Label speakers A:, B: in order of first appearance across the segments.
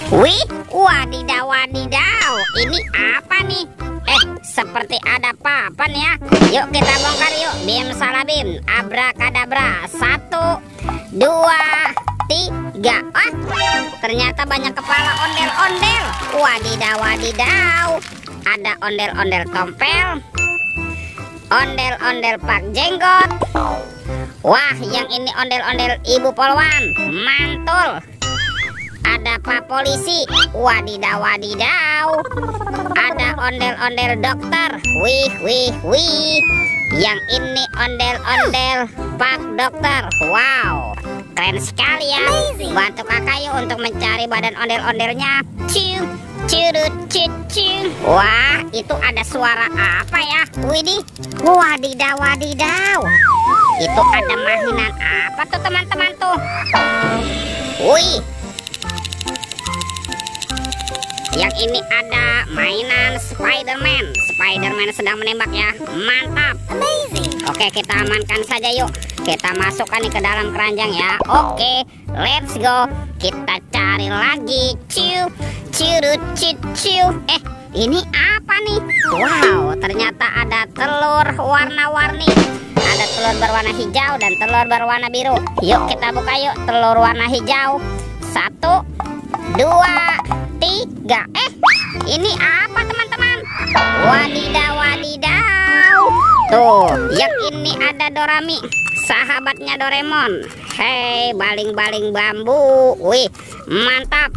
A: Wih, wadidaw wadidaw. Ini apa nih? Seperti ada papan ya. Yuk kita bongkar yuk. Bim salabim, abrakadabra. 1, 2, 3. Ternyata banyak kepala ondel-ondel. Wadidaw wadidaw. Ada ondel-ondel tompel, ondel-ondel pak jenggot. Wah, yang ini ondel-ondel ibu polwan. Mantul. Ada pak polisi. Wadidaw wadidaw. Ada ondel-ondel dokter. Wih wih wih. Yang ini ondel-ondel pak dokter. Wow, keren sekali ya. Bantu kakak yuk untuk mencari badan ondel-ondelnya. Ciu, curut, ciu. Wah, itu ada suara apa ya? Widih, wadidaw wadidaw. Itu ada mainan apa tuh teman-teman tuh? Wih, yang ini ada mainan Spider-Man. Spider-Man sedang menembak ya. Mantap. Oke, kita amankan saja yuk. Kita masukkan nih ke dalam keranjang ya. Oke, let's go. Kita cari lagi. Ciu, curut, ciu. Ini apa nih? Wow, ternyata ada telur warna-warni. Ada telur berwarna hijau dan telur berwarna biru. Yuk kita buka yuk. Telur warna hijau. 1, 2, 3. Ini apa teman-teman? Wadidaw wadidaw. Tuh, yang ini ada Dorami, sahabatnya Doraemon. Hei, baling-baling bambu. Wih, mantap.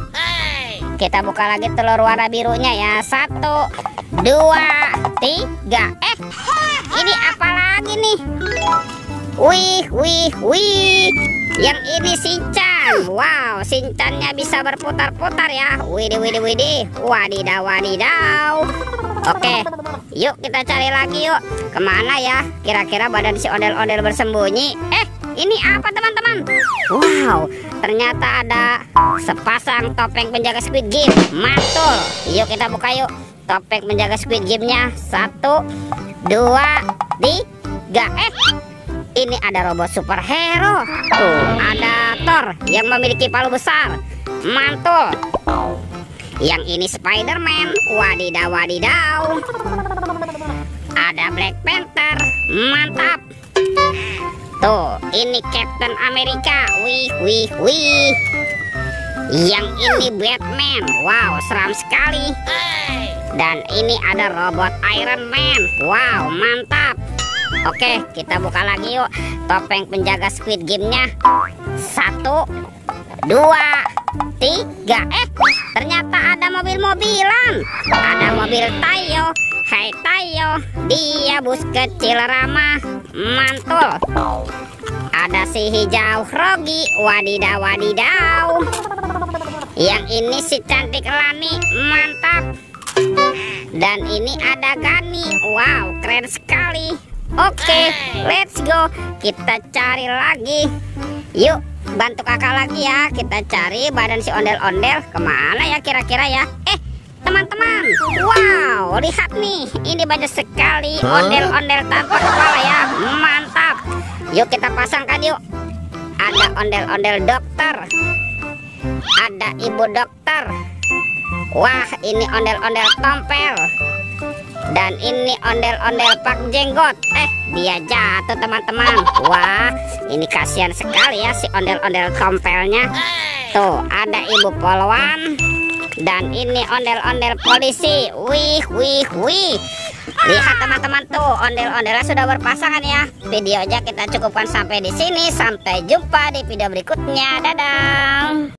A: Kita buka lagi telur warna birunya ya. 1, 2, 3. Ini apa lagi nih? Wih wih wih. Yang ini Shinchan. Wow, Shinchannya bisa berputar-putar ya. Widih widih widih. Wadidaw wadidaw. Oke, yuk kita cari lagi yuk. Kemana ya kira-kira badan si ondel-ondel bersembunyi? Ini apa teman-teman? Wow, ternyata ada sepasang topeng penjaga Squid Game. Mantul. Yuk kita buka yuk. Topeng penjaga Squid Game-nya. 1, 2, 3. Ini ada robot superhero. Tuh, ada Thor yang memiliki palu besar. Mantul. Yang ini Spider-Man. Wadidaw wadidaw. Ada Black Panther. Mantap. Tuh, ini Captain America. Wih wih wih. Yang ini Batman. Wow, seram sekali. Dan ini ada robot Iron Man. Wow, mantap. Oke, kita buka lagi yuk. Topeng penjaga Squid Game-nya. 1, 2, 3. Ternyata ada mobil-mobilan. Ada mobil Tayo. Hai Tayo, dia bus kecil ramah. Mantul. Ada si hijau Rogi. Wadidaw wadidaw. Yang ini si cantik Lani. Mantap. Dan ini ada Gani. Wow, keren sekali. Oke, let's go. Kita cari lagi. Yuk, bantu kakak lagi ya. Kita cari badan si ondel-ondel. Kemana ya kira-kira ya? Teman-teman, wow, lihat nih. Ini banyak sekali ondel-ondel tanpa kepala ya. Mantap. Yuk kita pasangkan yuk. Ada ondel-ondel dokter. Ada ibu dokter. Wah, ini ondel-ondel tompel. Dan ini ondel-ondel pak jenggot. Dia jatuh teman-teman. Wah, ini kasihan sekali ya si ondel-ondel tompelnya. Tuh, ada ibu polwan. Dan ini ondel-ondel polisi. Wih wih wih. Lihat teman-teman tuh, ondel-ondelnya sudah berpasangan ya. Videonya kita cukupkan sampai di sini. Sampai jumpa di video berikutnya. Dadah.